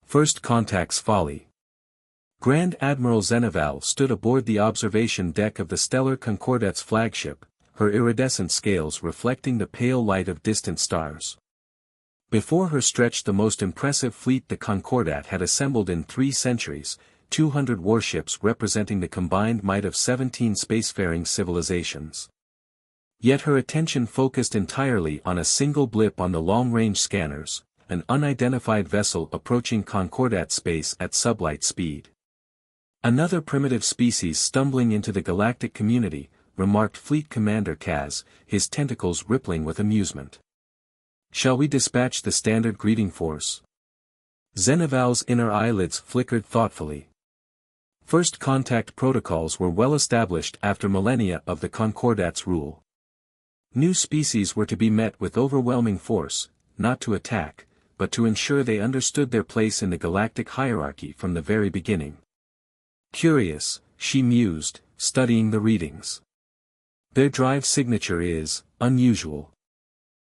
First Contact's Folly. Grand Admiral Zeneval stood aboard the observation deck of the stellar Concordat's flagship, her iridescent scales reflecting the pale light of distant stars. Before her stretched the most impressive fleet the Concordat had assembled in 3 centuries, 200 warships representing the combined might of 17 spacefaring civilizations. Yet her attention focused entirely on a single blip on the long-range scanners, an unidentified vessel approaching Concordat space at sublight speed. "Another primitive species stumbling into the galactic community," remarked Fleet Commander Kaz, his tentacles rippling with amusement. "Shall we dispatch the standard greeting force?" Zeneval's inner eyelids flickered thoughtfully. First Contact protocols were well established after millennia of the Concordat's rule. New species were to be met with overwhelming force, not to attack, but to ensure they understood their place in the galactic hierarchy from the very beginning. Curious, she mused, studying the readings. Their drive signature is unusual.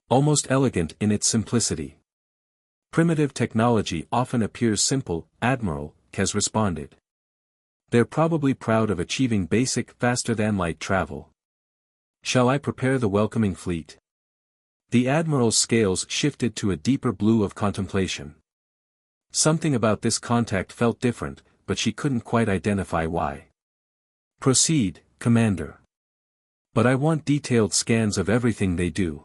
Almost elegant in its simplicity. Primitive technology often appears simple, Admiral, Kaz responded. They're probably proud of achieving basic faster-than-light travel. Shall I prepare the welcoming fleet? The Admiral's scales shifted to a deeper blue of contemplation. Something about this contact felt different, but she couldn't quite identify why. Proceed, Commander. But I want detailed scans of everything they do.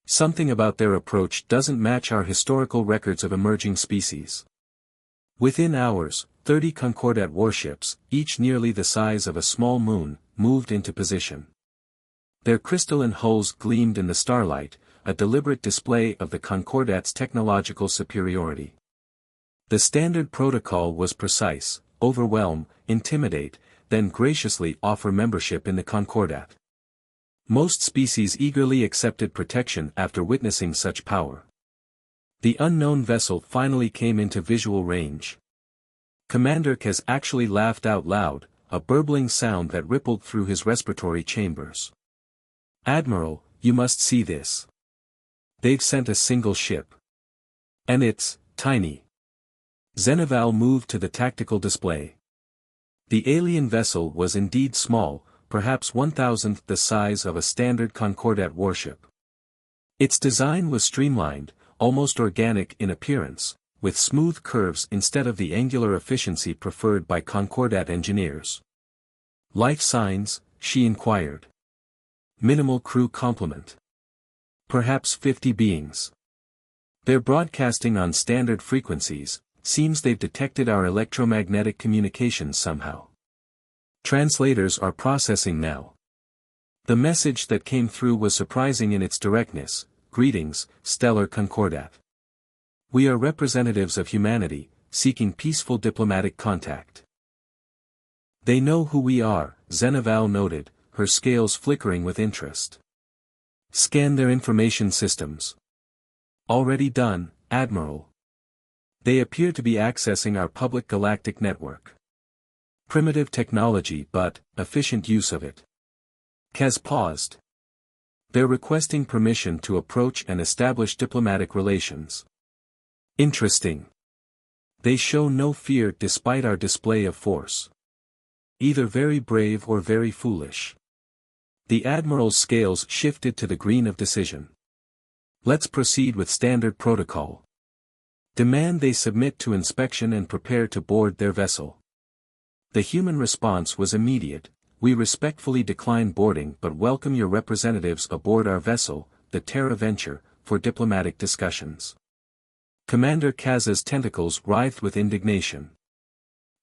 Something about their approach doesn't match our historical records of emerging species. Within hours, 30 Concordat warships, each nearly the size of a small moon, moved into position. Their crystalline hulls gleamed in the starlight, a deliberate display of the Concordat's technological superiority. The standard protocol was precise: overwhelm, intimidate, then graciously offer membership in the Concordat. Most species eagerly accepted protection after witnessing such power. The unknown vessel finally came into visual range. Commander Kaz actually laughed out loud, a burbling sound that rippled through his respiratory chambers. "Admiral, you must see this. They've sent a single ship. And it's tiny." Zeneval moved to the tactical display. The alien vessel was indeed small, perhaps 1,000th the size of a standard Concordat warship. Its design was streamlined, almost organic in appearance, with smooth curves instead of the angular efficiency preferred by Concordat engineers. "Life signs?" she inquired. "Minimal crew complement. Perhaps 50 beings. They're broadcasting on standard frequencies. Seems they've detected our electromagnetic communications somehow. Translators are processing now." The message that came through was surprising in its directness. "Greetings, Stellar Concordat. We are representatives of humanity, seeking peaceful diplomatic contact." "They know who we are," Zeneval noted, her scales flickering with interest. "Scan their information systems." "Already done, Admiral. They appear to be accessing our public galactic network. Primitive technology but, efficient use of it." Kaz paused. "They're requesting permission to approach and establish diplomatic relations." "Interesting. They show no fear despite our display of force. Either very brave or very foolish." The Admiral's scales shifted to the green of decision. "Let's proceed with standard protocol. Demand they submit to inspection and prepare to board their vessel." The human response was immediate: "We respectfully decline boarding but welcome your representatives aboard our vessel, the Terra Venture, for diplomatic discussions." Commander Kaz's tentacles writhed with indignation.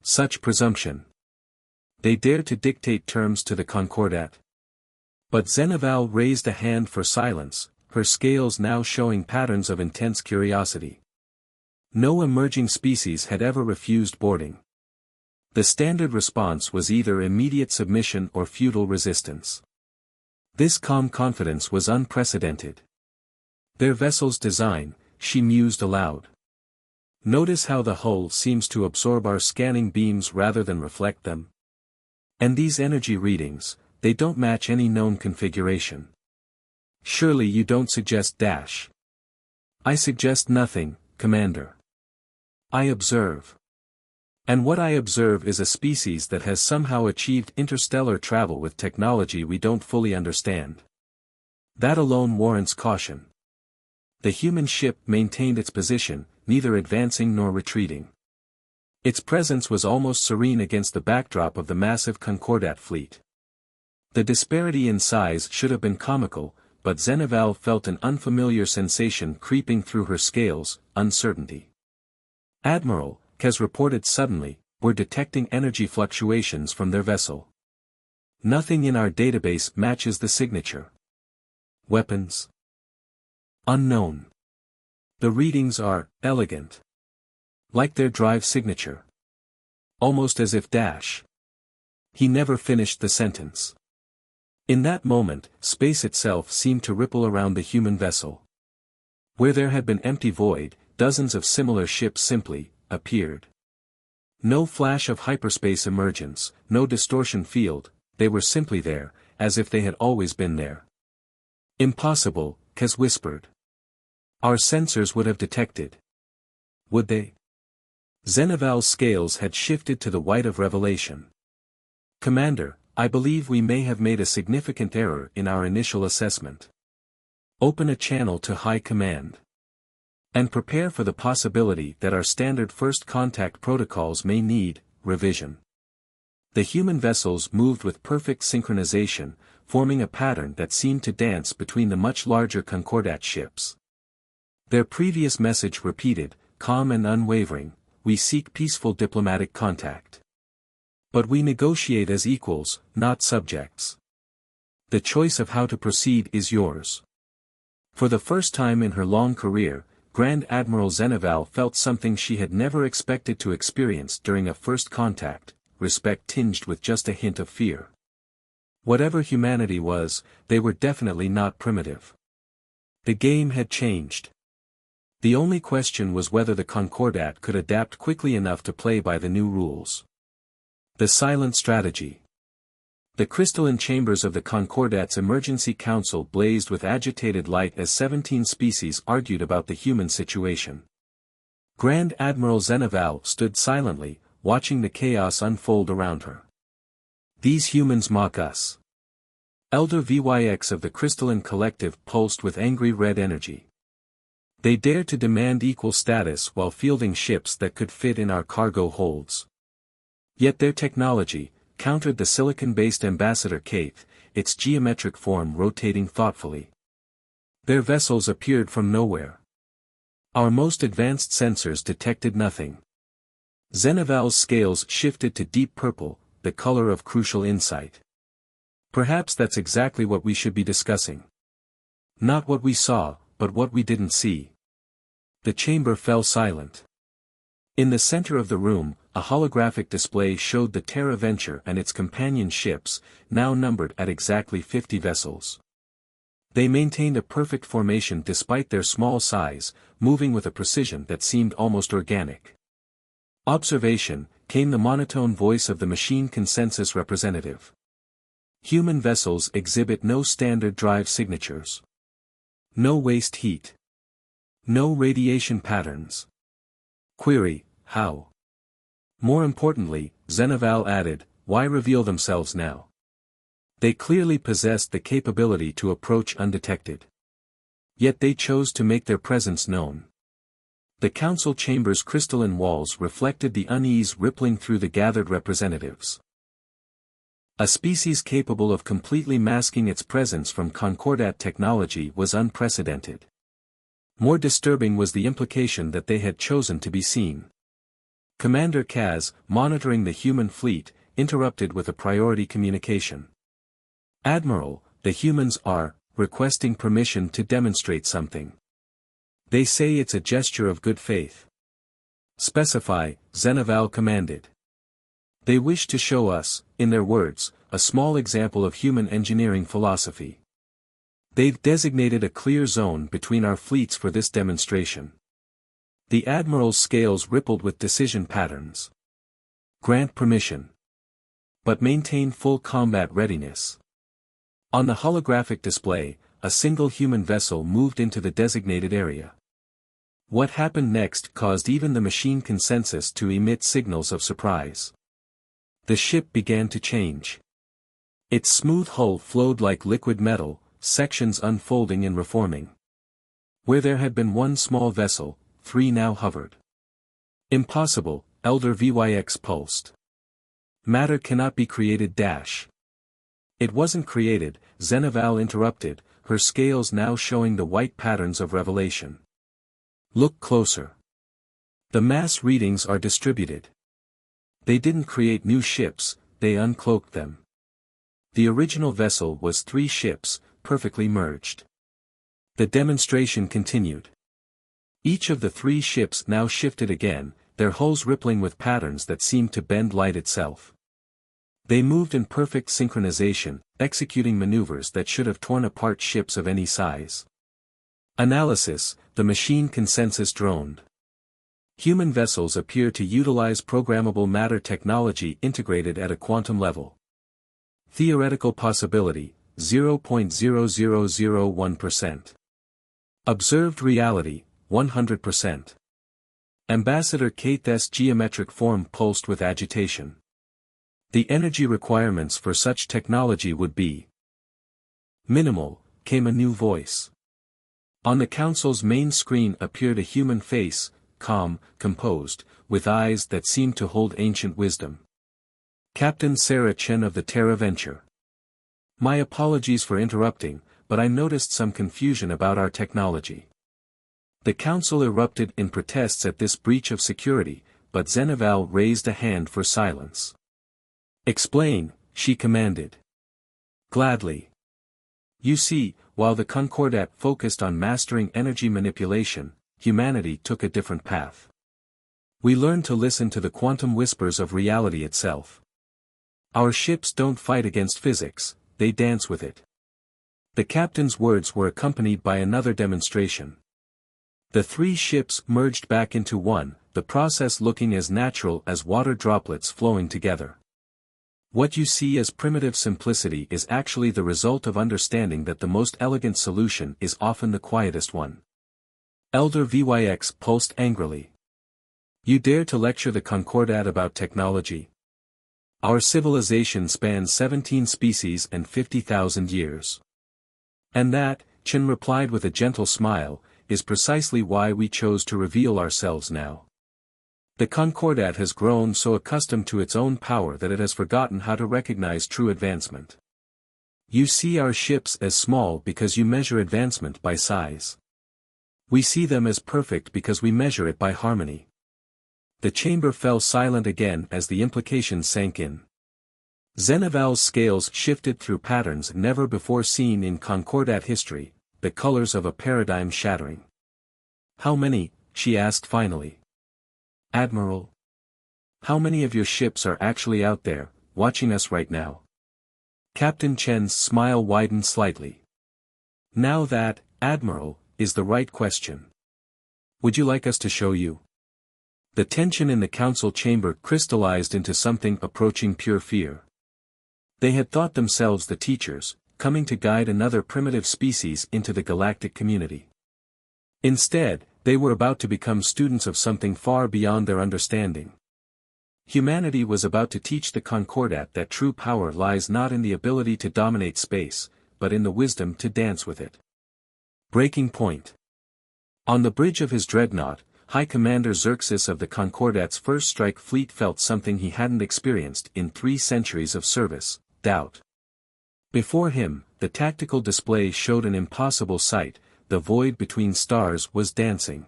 Such presumption. They dare to dictate terms to the Concordat. But Zeneval raised a hand for silence, her scales now showing patterns of intense curiosity. No emerging species had ever refused boarding. The standard response was either immediate submission or futile resistance. This calm confidence was unprecedented. "Their vessel's design," she mused aloud. "Notice how the hull seems to absorb our scanning beams rather than reflect them. And these energy readings, they don't match any known configuration. Surely you don't suggest dash?" "I suggest nothing, Commander. I observe. And what I observe is a species that has somehow achieved interstellar travel with technology we don't fully understand. That alone warrants caution. The human ship maintained its position, neither advancing nor retreating. Its presence was almost serene against the backdrop of the massive Concordat fleet. The disparity in size should have been comical, but Zeneval felt an unfamiliar sensation creeping through her scales, uncertainty. "Admiral," Kez reported suddenly, "we're detecting energy fluctuations from their vessel. Nothing in our database matches the signature. Weapons? Unknown. The readings are elegant. Like their drive signature. Almost as if dash." He never finished the sentence. In that moment, space itself seemed to ripple around the human vessel. Where there had been empty void, dozens of similar ships simply appeared. No flash of hyperspace emergence, no distortion field, they were simply there, as if they had always been there. "Impossible," Kez whispered. "Our sensors would have detected." Would they? Zeneval's scales had shifted to the white of revelation. "Commander, I believe we may have made a significant error in our initial assessment. Open a channel to High Command. And prepare for the possibility that our standard first contact protocols may need revision." The human vessels moved with perfect synchronization, forming a pattern that seemed to dance between the much larger Concordat ships. Their previous message repeated, calm and unwavering, "We seek peaceful diplomatic contact. But we negotiate as equals, not subjects. The choice of how to proceed is yours." For the first time in her long career, Grand Admiral Zeneval felt something she had never expected to experience during a first contact, respect tinged with just a hint of fear. Whatever humanity was, they were definitely not primitive. The game had changed. The only question was whether the Concordat could adapt quickly enough to play by the new rules. The silent strategy. The crystalline chambers of the Concordat's emergency council blazed with agitated light as 17 species argued about the human situation. Grand Admiral Zeneval stood silently, watching the chaos unfold around her. "These humans mock us." Elder VYX of the crystalline collective pulsed with angry red energy. "They dare to demand equal status while fielding ships that could fit in our cargo holds. Yet their technology," countered the silicon-based Ambassador Kate, its geometric form rotating thoughtfully. "Their vessels appeared from nowhere. Our most advanced sensors detected nothing." Zeneval's scales shifted to deep purple, the color of crucial insight. "Perhaps that's exactly what we should be discussing. Not what we saw, but what we didn't see." The chamber fell silent. In the center of the room, a holographic display showed the Terra Venture and its companion ships, now numbered at exactly 50 vessels. They maintained a perfect formation despite their small size, moving with a precision that seemed almost organic. "Observation," came the monotone voice of the machine consensus representative. "Human vessels exhibit no standard drive signatures. No waste heat. No radiation patterns. Query, how? More importantly," Zeneval added, "why reveal themselves now? They clearly possessed the capability to approach undetected. Yet they chose to make their presence known." The council chamber's crystalline walls reflected the unease rippling through the gathered representatives. A species capable of completely masking its presence from Concordat technology was unprecedented. More disturbing was the implication that they had chosen to be seen. Commander Kaz, monitoring the human fleet, interrupted with a priority communication. "Admiral, the humans are requesting permission to demonstrate something. They say it's a gesture of good faith." "Specify," Zeneval commanded. "They wish to show us, in their words, a small example of human engineering philosophy. They've designated a clear zone between our fleets for this demonstration." The Admiral's scales rippled with decision patterns. "Grant permission. But maintain full combat readiness." On the holographic display, a single human vessel moved into the designated area. What happened next caused even the machine consensus to emit signals of surprise. The ship began to change. Its smooth hull flowed like liquid metal, sections unfolding and reforming. Where there had been one small vessel, 3 now hovered. Impossible, Elder VYX pulsed. Matter cannot be created. It wasn't created, Zeneval interrupted, her scales now showing the white patterns of revelation. Look closer. The mass readings are distributed. They didn't create new ships, they uncloaked them. The original vessel was 3 ships, perfectly merged. The demonstration continued. Each of the 3 ships now shifted again, their hulls rippling with patterns that seemed to bend light itself. They moved in perfect synchronization, executing maneuvers that should have torn apart ships of any size. Analysis, the machine consensus droned. Human vessels appear to utilize programmable matter technology integrated at a quantum level. Theoretical possibility, 0.0001%. Observed reality, 100%. Ambassador Kate's geometric form pulsed with agitation. The energy requirements for such technology would be minimal, came a new voice. On the council's main screen appeared a human face, calm, composed, with eyes that seemed to hold ancient wisdom. Captain Sarah Chen of the Terra Venture. My apologies for interrupting, but I noticed some confusion about our technology. The council erupted in protests at this breach of security, but Zeneval raised a hand for silence. Explain, she commanded. Gladly. You see, while the Concordat focused on mastering energy manipulation, humanity took a different path. We learned to listen to the quantum whispers of reality itself. Our ships don't fight against physics, they dance with it. The captain's words were accompanied by another demonstration. The 3 ships merged back into one, the process looking as natural as water droplets flowing together. What you see as primitive simplicity is actually the result of understanding that the most elegant solution is often the quietest one. Elder VYX pulsed angrily. You dare to lecture the Concordat about technology? Our civilization spans 17 species and 50,000 years. And that, Chen replied with a gentle smile, is precisely why we chose to reveal ourselves now. The Concordat has grown so accustomed to its own power that it has forgotten how to recognize true advancement. You see our ships as small because you measure advancement by size. We see them as perfect because we measure it by harmony. The chamber fell silent again as the implications sank in. Zeneval's scales shifted through patterns never before seen in Concordat history, the colors of a paradigm shattering. How many, she asked finally. Admiral? How many of your ships are actually out there, watching us right now? Captain Chen's smile widened slightly. Now that, Admiral, is the right question. Would you like us to show you? The tension in the council chamber crystallized into something approaching pure fear. They had thought themselves the teachers, coming to guide another primitive species into the galactic community. Instead, they were about to become students of something far beyond their understanding. Humanity was about to teach the Concordat that true power lies not in the ability to dominate space, but in the wisdom to dance with it. Breaking point. On the bridge of his dreadnought, High Commander Xerxes of the Concordat's First Strike Fleet felt something he hadn't experienced in 3 centuries of service, doubt. Before him, the tactical display showed an impossible sight, the void between stars was dancing.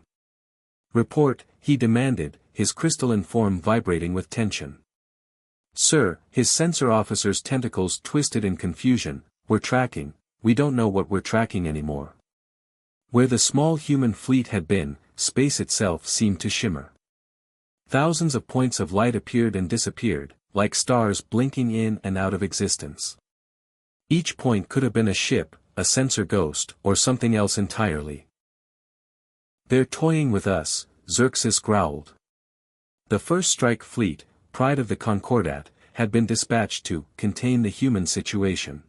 Report, he demanded, his crystalline form vibrating with tension. Sir, his sensor officer's tentacles twisted in confusion, we're tracking, we don't know what we're tracking anymore. Where the small human fleet had been, space itself seemed to shimmer. Thousands of points of light appeared and disappeared, like stars blinking in and out of existence. Each point could have been a ship, a sensor ghost, or something else entirely. They're toying with us, Xerxes growled. The First Strike Fleet, pride of the Concordat, had been dispatched to contain the human situation.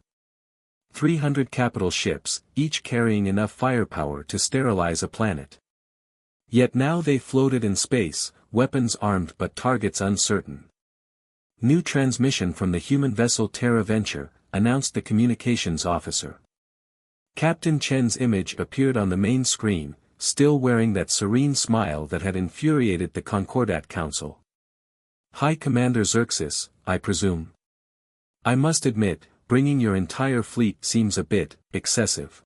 300 capital ships, each carrying enough firepower to sterilize a planet. Yet now they floated in space, weapons armed but targets uncertain. New transmission from the human vessel Terra Venture, announced the communications officer. Captain Chen's image appeared on the main screen, still wearing that serene smile that had infuriated the Concordat Council. High Commander Xerxes, I presume. I must admit, bringing your entire fleet seems a bit excessive.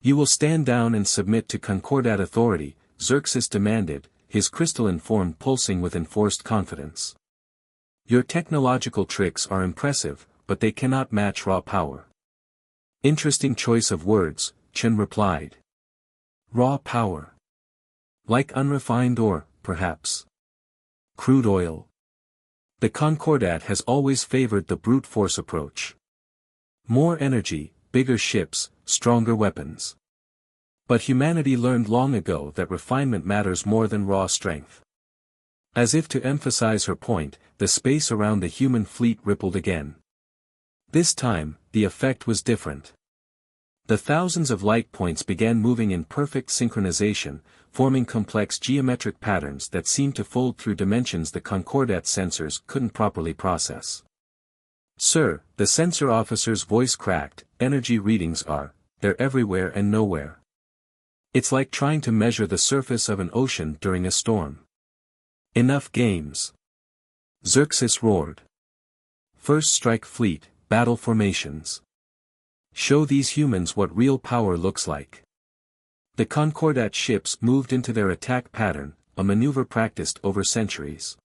You will stand down and submit to Concordat authority, Xerxes demanded, his crystalline form pulsing with enforced confidence. Your technological tricks are impressive, but they cannot match raw power. Interesting choice of words, Chen replied. Raw power. Like unrefined ore, perhaps. Crude oil. The Concordat has always favored the brute force approach. More energy, bigger ships, stronger weapons. But humanity learned long ago that refinement matters more than raw strength. As if to emphasize her point, the space around the human fleet rippled again. This time, the effect was different. The thousands of light points began moving in perfect synchronization, forming complex geometric patterns that seemed to fold through dimensions the Concordat sensors couldn't properly process. Sir, the sensor officer's voice cracked, energy readings they're everywhere and nowhere. It's like trying to measure the surface of an ocean during a storm. Enough games. Xerxes roared. First strike fleet, battle formations. Show these humans what real power looks like. The Concordat ships moved into their attack pattern, a maneuver practiced over centuries.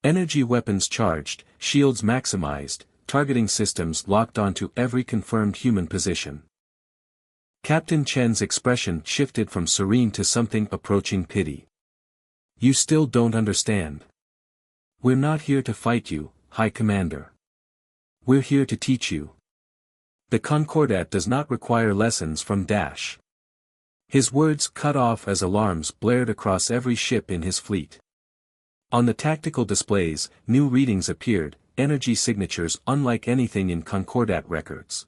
Energy weapons charged, shields maximized, targeting systems locked onto every confirmed human position. Captain Chen's expression shifted from serene to something approaching pity. You still don't understand. We're not here to fight you, High Commander. We're here to teach you. The Concordat does not require lessons from Dash. His words cut off as alarms blared across every ship in his fleet. On the tactical displays, new readings appeared, energy signatures unlike anything in Concordat records.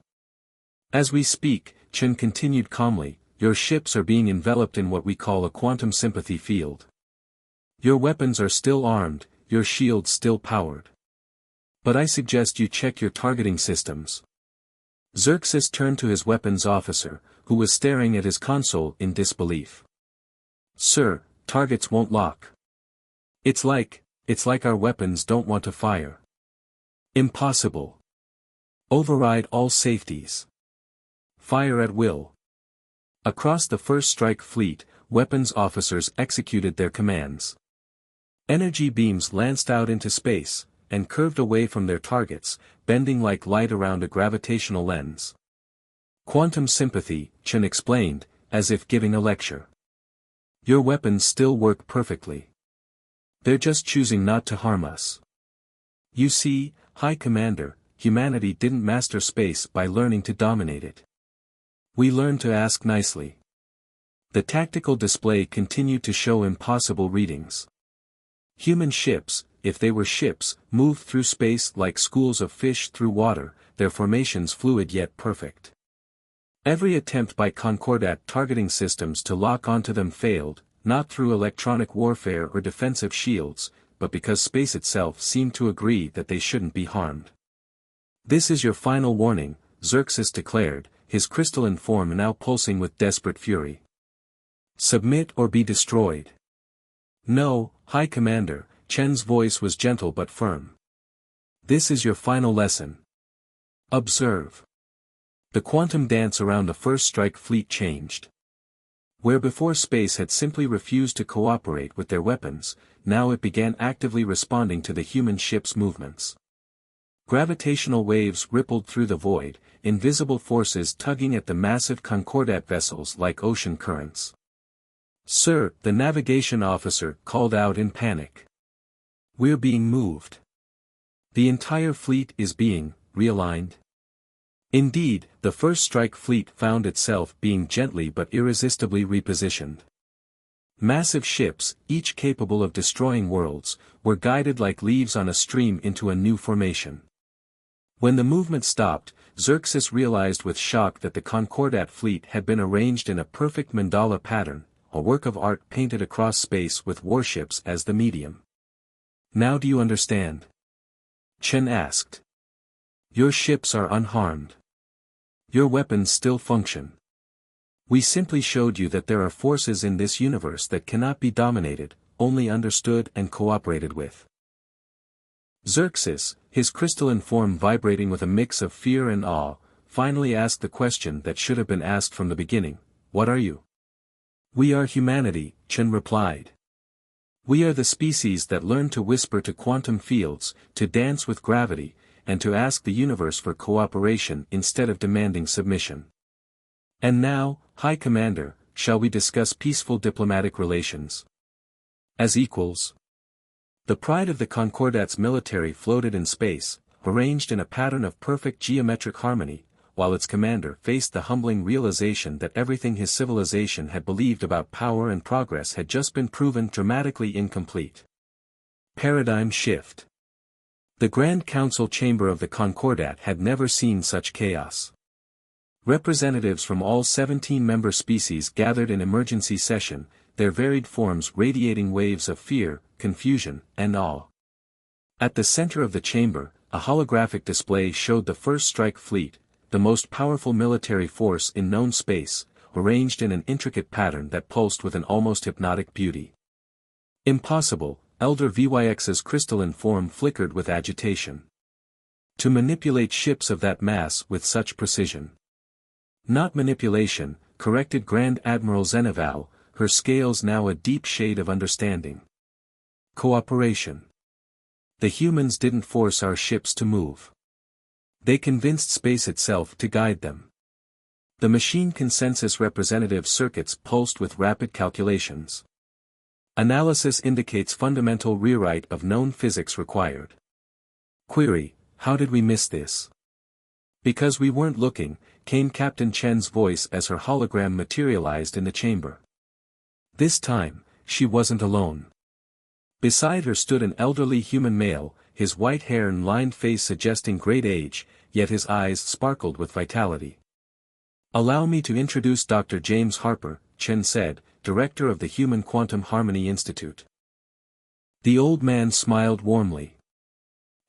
As we speak, Chen continued calmly, your ships are being enveloped in what we call a quantum sympathy field. Your weapons are still armed, your shields still powered. But I suggest you check your targeting systems. Xerxes turned to his weapons officer, who was staring at his console in disbelief. Sir, targets won't lock. It's like our weapons don't want to fire. Impossible. Override all safeties. Fire at will. Across the first strike fleet, weapons officers executed their commands. Energy beams lanced out into space, and curved away from their targets, bending like light around a gravitational lens. Quantum sympathy, Chen explained, as if giving a lecture. Your weapons still work perfectly. They're just choosing not to harm us. You see, High Commander, humanity didn't master space by learning to dominate it. We learned to ask nicely. The tactical display continued to show impossible readings. Human ships, if they were ships, moved through space like schools of fish through water, their formations fluid yet perfect. Every attempt by Concordat targeting systems to lock onto them failed, not through electronic warfare or defensive shields, but because space itself seemed to agree that they shouldn't be harmed. This is your final warning, Xerxes declared, his crystalline form now pulsing with desperate fury. Submit or be destroyed. No, High Commander, Chen's voice was gentle but firm. This is your final lesson. Observe. The quantum dance around the first strike fleet changed. Where before space had simply refused to cooperate with their weapons, now it began actively responding to the human ship's movements. Gravitational waves rippled through the void, invisible forces tugging at the massive Concordat vessels like ocean currents. Sir, the navigation officer called out in panic. We're being moved. The entire fleet is being realigned. Indeed, the first strike fleet found itself being gently but irresistibly repositioned. Massive ships, each capable of destroying worlds, were guided like leaves on a stream into a new formation. When the movement stopped, Xerxes realized with shock that the Concordat fleet had been arranged in a perfect mandala pattern, a work of art painted across space with warships as the medium. Now do you understand? Chen asked. Your ships are unharmed. Your weapons still function. We simply showed you that there are forces in this universe that cannot be dominated, only understood and cooperated with. Xerxes, his crystalline form vibrating with a mix of fear and awe, finally asked the question that should have been asked from the beginning, what are you? We are humanity, Chen replied. We are the species that learn to whisper to quantum fields, to dance with gravity, and to ask the universe for cooperation instead of demanding submission. And now, High Commander, shall we discuss peaceful diplomatic relations? As equals. The pride of the Concordat's military floated in space, arranged in a pattern of perfect geometric harmony, while its commander faced the humbling realization that everything his civilization had believed about power and progress had just been proven dramatically incomplete. Paradigm shift. The Grand Council chamber of the Concordat had never seen such chaos. Representatives from all 17 member species gathered in emergency session, their varied forms radiating waves of fear, confusion, and awe. At the center of the chamber, a holographic display showed the First Strike Fleet, the most powerful military force in known space, arranged in an intricate pattern that pulsed with an almost hypnotic beauty. Impossible, Elder VYX's crystalline form flickered with agitation. To manipulate ships of that mass with such precision. Not manipulation, corrected Grand Admiral Zeneval, her scales now a deep shade of understanding. Cooperation. The humans didn't force our ships to move. They convinced space itself to guide them. The machine consensus representative circuits pulsed with rapid calculations. Analysis indicates fundamental rewrite of known physics required. Query, how did we miss this? Because we weren't looking, came Captain Chen's voice as her hologram materialized in the chamber. This time, she wasn't alone. Beside her stood an elderly human male, his white hair and lined face suggesting great age, yet his eyes sparkled with vitality. Allow me to introduce Dr. James Harper, Chen said, director of the Human Quantum Harmony Institute. The old man smiled warmly.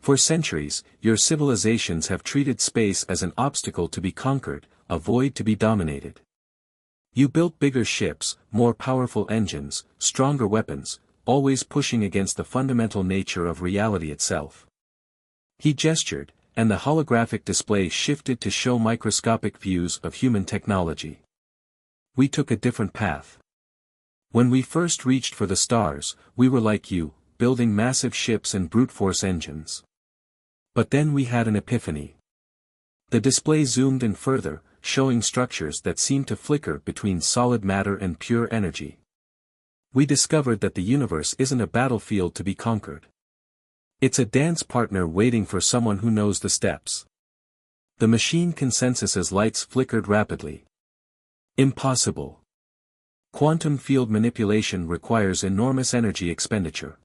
For centuries, your civilizations have treated space as an obstacle to be conquered, a void to be dominated. You built bigger ships, more powerful engines, stronger weapons, always pushing against the fundamental nature of reality itself. He gestured, and the holographic display shifted to show microscopic views of human technology. We took a different path. When we first reached for the stars, we were like you, building massive ships and brute force engines. But then we had an epiphany. The display zoomed in further, showing structures that seemed to flicker between solid matter and pure energy. We discovered that the universe isn't a battlefield to be conquered. It's a dance partner waiting for someone who knows the steps. The machine consensus's lights flickered rapidly. Impossible. Quantum field manipulation requires enormous energy expenditure.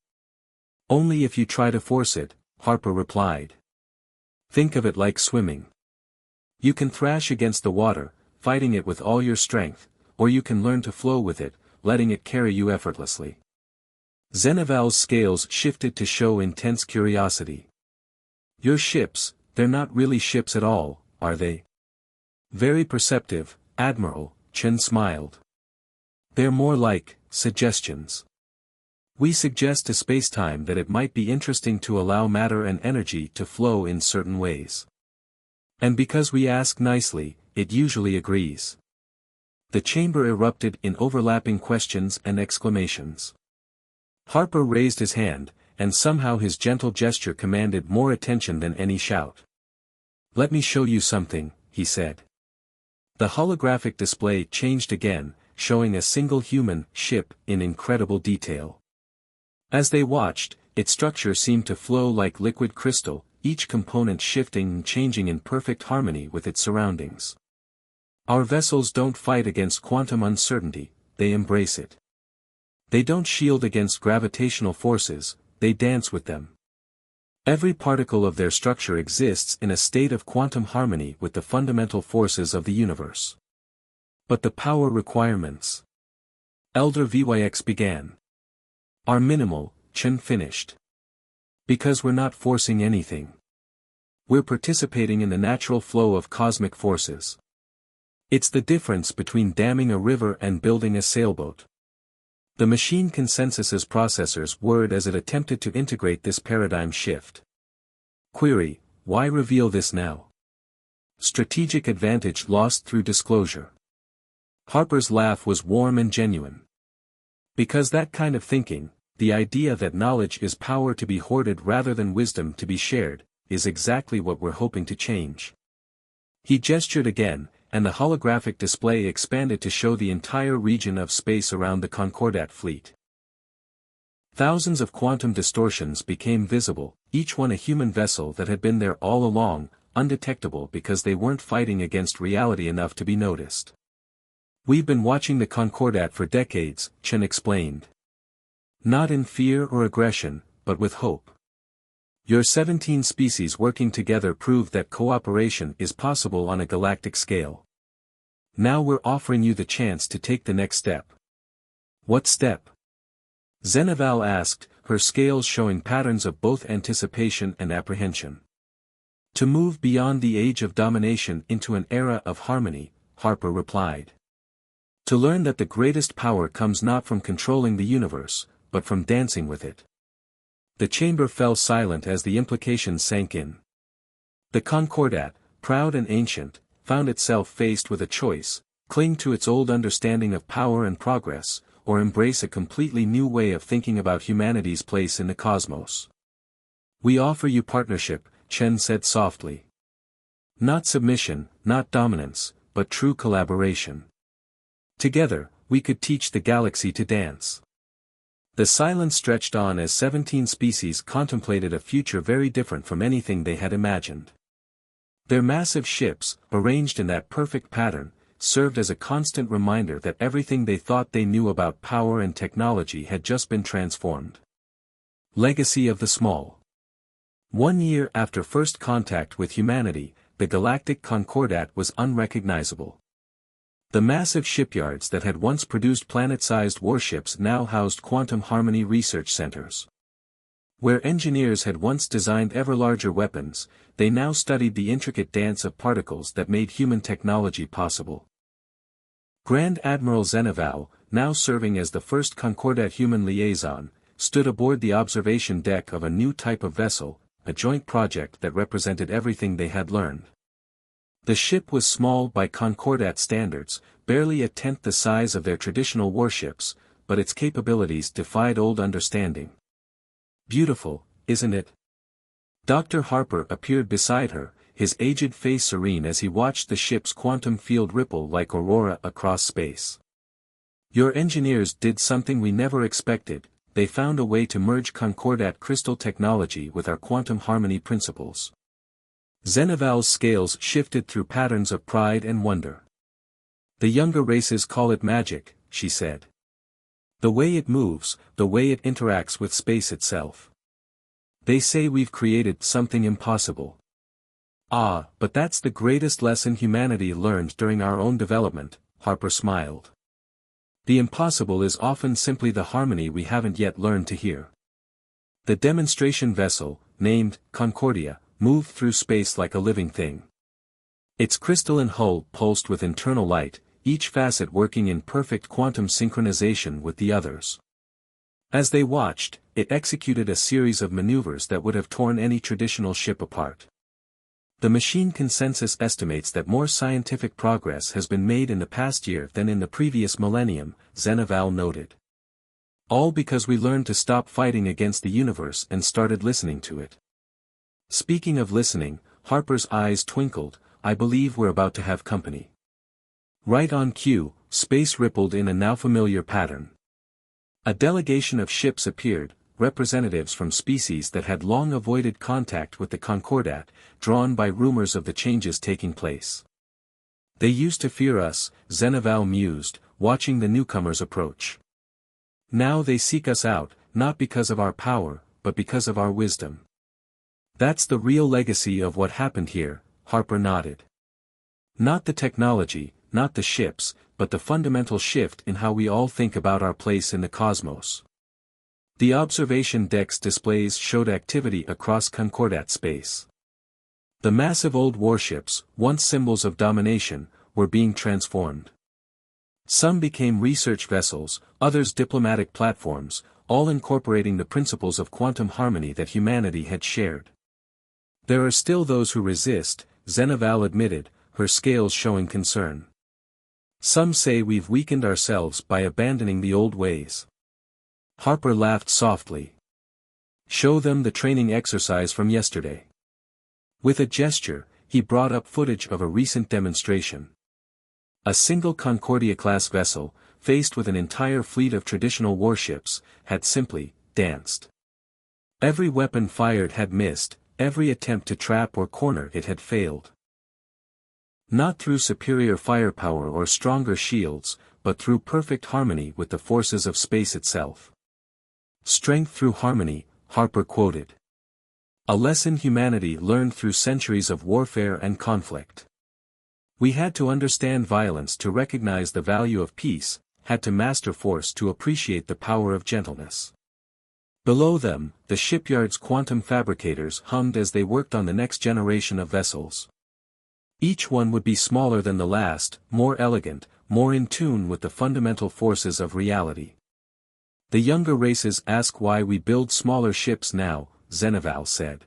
Only if you try to force it, Harper replied. Think of it like swimming. You can thrash against the water, fighting it with all your strength, or you can learn to flow with it, letting it carry you effortlessly. Zeneval's scales shifted to show intense curiosity. Your ships, they're not really ships at all, are they? Very perceptive, Admiral, Chen smiled. They're more like suggestions. We suggest to spacetime that it might be interesting to allow matter and energy to flow in certain ways. And because we ask nicely, it usually agrees. The chamber erupted in overlapping questions and exclamations. Harper raised his hand, and somehow his gentle gesture commanded more attention than any shout. Let me show you something, he said. The holographic display changed again, showing a single human ship in incredible detail. As they watched, its structure seemed to flow like liquid crystal, each component shifting and changing in perfect harmony with its surroundings. Our vessels don't fight against quantum uncertainty, they embrace it. They don't shield against gravitational forces, they dance with them. Every particle of their structure exists in a state of quantum harmony with the fundamental forces of the universe. But the power requirements. Elder VYX began. Are minimal, Chen finished. Because we're not forcing anything. We're participating in the natural flow of cosmic forces. It's the difference between damming a river and building a sailboat. The machine consensus's processors whirred as it attempted to integrate this paradigm shift. Query, why reveal this now? Strategic advantage lost through disclosure. Harper's laugh was warm and genuine. Because that kind of thinking, the idea that knowledge is power to be hoarded rather than wisdom to be shared, is exactly what we're hoping to change. He gestured again, and the holographic display expanded to show the entire region of space around the Concordat fleet. Thousands of quantum distortions became visible, each one a human vessel that had been there all along, undetectable because they weren't fighting against reality enough to be noticed. We've been watching the Concordat for decades, Chen explained. Not in fear or aggression, but with hope. Your 17 species working together prove that cooperation is possible on a galactic scale. Now we're offering you the chance to take the next step. What step? Zeneval asked, her scales showing patterns of both anticipation and apprehension. To move beyond the age of domination into an era of harmony, Harper replied. To learn that the greatest power comes not from controlling the universe, but from dancing with it. The chamber fell silent as the implications sank in. The Concordat, proud and ancient, found itself faced with a choice: cling to its old understanding of power and progress, or embrace a completely new way of thinking about humanity's place in the cosmos. We offer you partnership, Chen said softly. Not submission, not dominance, but true collaboration. Together, we could teach the galaxy to dance. The silence stretched on as 17 species contemplated a future very different from anything they had imagined. Their massive ships, arranged in that perfect pattern, served as a constant reminder that everything they thought they knew about power and technology had just been transformed. Legacy of the Small. 1 year after first contact with humanity, the Galactic Concordat was unrecognizable. The massive shipyards that had once produced planet-sized warships now housed quantum harmony research centers. Where engineers had once designed ever-larger weapons, they now studied the intricate dance of particles that made human technology possible. Grand Admiral Zeneval, now serving as the first Concordat human liaison, stood aboard the observation deck of a new type of vessel, a joint project that represented everything they had learned. The ship was small by Concordat standards, barely a tenth the size of their traditional warships, but its capabilities defied old understanding. Beautiful, isn't it? Dr. Harper appeared beside her, his aged face serene as he watched the ship's quantum field ripple like aurora across space. Your engineers did something we never expected, they found a way to merge Concordat crystal technology with our quantum harmony principles. Zeneval's scales shifted through patterns of pride and wonder. The younger races call it magic, she said. The way it moves, the way it interacts with space itself. They say we've created something impossible. Ah, but that's the greatest lesson humanity learned during our own development, Harper smiled. The impossible is often simply the harmony we haven't yet learned to hear. The demonstration vessel, named Concordia, moved through space like a living thing. Its crystalline hull pulsed with internal light, each facet working in perfect quantum synchronization with the others. As they watched, it executed a series of maneuvers that would have torn any traditional ship apart. The machine consensus estimates that more scientific progress has been made in the past year than in the previous millennium, Zeneval noted. All because we learned to stop fighting against the universe and started listening to it. Speaking of listening, Harper's eyes twinkled, I believe we're about to have company. Right on cue, space rippled in a now familiar pattern. A delegation of ships appeared, representatives from species that had long avoided contact with the Concordat, drawn by rumors of the changes taking place. They used to fear us, Zeneval mused, watching the newcomers approach. Now they seek us out, not because of our power, but because of our wisdom. That's the real legacy of what happened here, Harper nodded. Not the technology, not the ships, but the fundamental shift in how we all think about our place in the cosmos. The observation deck's displays showed activity across Concordat space. The massive old warships, once symbols of domination, were being transformed. Some became research vessels, others diplomatic platforms, all incorporating the principles of quantum harmony that humanity had shared. There are still those who resist, Zeneval admitted, her scales showing concern. Some say we've weakened ourselves by abandoning the old ways. Harper laughed softly. Show them the training exercise from yesterday. With a gesture, he brought up footage of a recent demonstration. A single Concordia-class vessel, faced with an entire fleet of traditional warships, had simply danced. Every weapon fired had missed, every attempt to trap or corner it had failed. Not through superior firepower or stronger shields, but through perfect harmony with the forces of space itself. Strength through harmony, Harper quoted. A lesson humanity learned through centuries of warfare and conflict. We had to understand violence to recognize the value of peace, had to master force to appreciate the power of gentleness. Below them, the shipyard's quantum fabricators hummed as they worked on the next generation of vessels. Each one would be smaller than the last, more elegant, more in tune with the fundamental forces of reality. The younger races ask why we build smaller ships now, Zeneval said.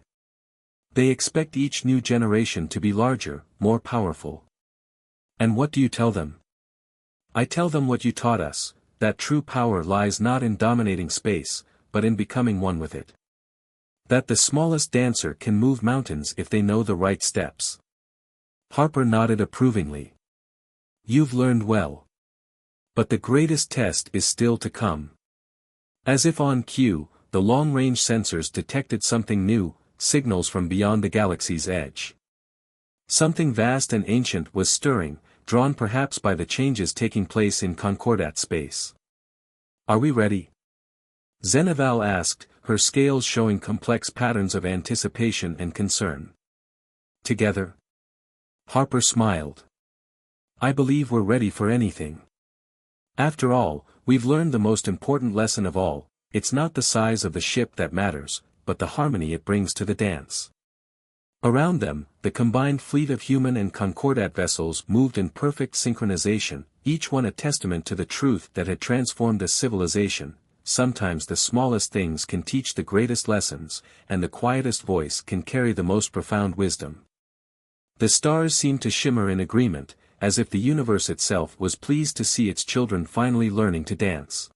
They expect each new generation to be larger, more powerful. And what do you tell them? I tell them what you taught us, that true power lies not in dominating space, but in becoming one with it. That the smallest dancer can move mountains if they know the right steps. Harper nodded approvingly. You've learned well. But the greatest test is still to come. As if on cue, the long-range sensors detected something new, signals from beyond the galaxy's edge. Something vast and ancient was stirring, drawn perhaps by the changes taking place in Concordat space. Are we ready? Zeneval asked, her scales showing complex patterns of anticipation and concern. Together? Harper smiled. I believe we're ready for anything. After all, we've learned the most important lesson of all, it's not the size of the ship that matters, but the harmony it brings to the dance. Around them, the combined fleet of human and Concordat vessels moved in perfect synchronization, each one a testament to the truth that had transformed a civilization. Sometimes the smallest things can teach the greatest lessons, and the quietest voice can carry the most profound wisdom. The stars seemed to shimmer in agreement, as if the universe itself was pleased to see its children finally learning to dance.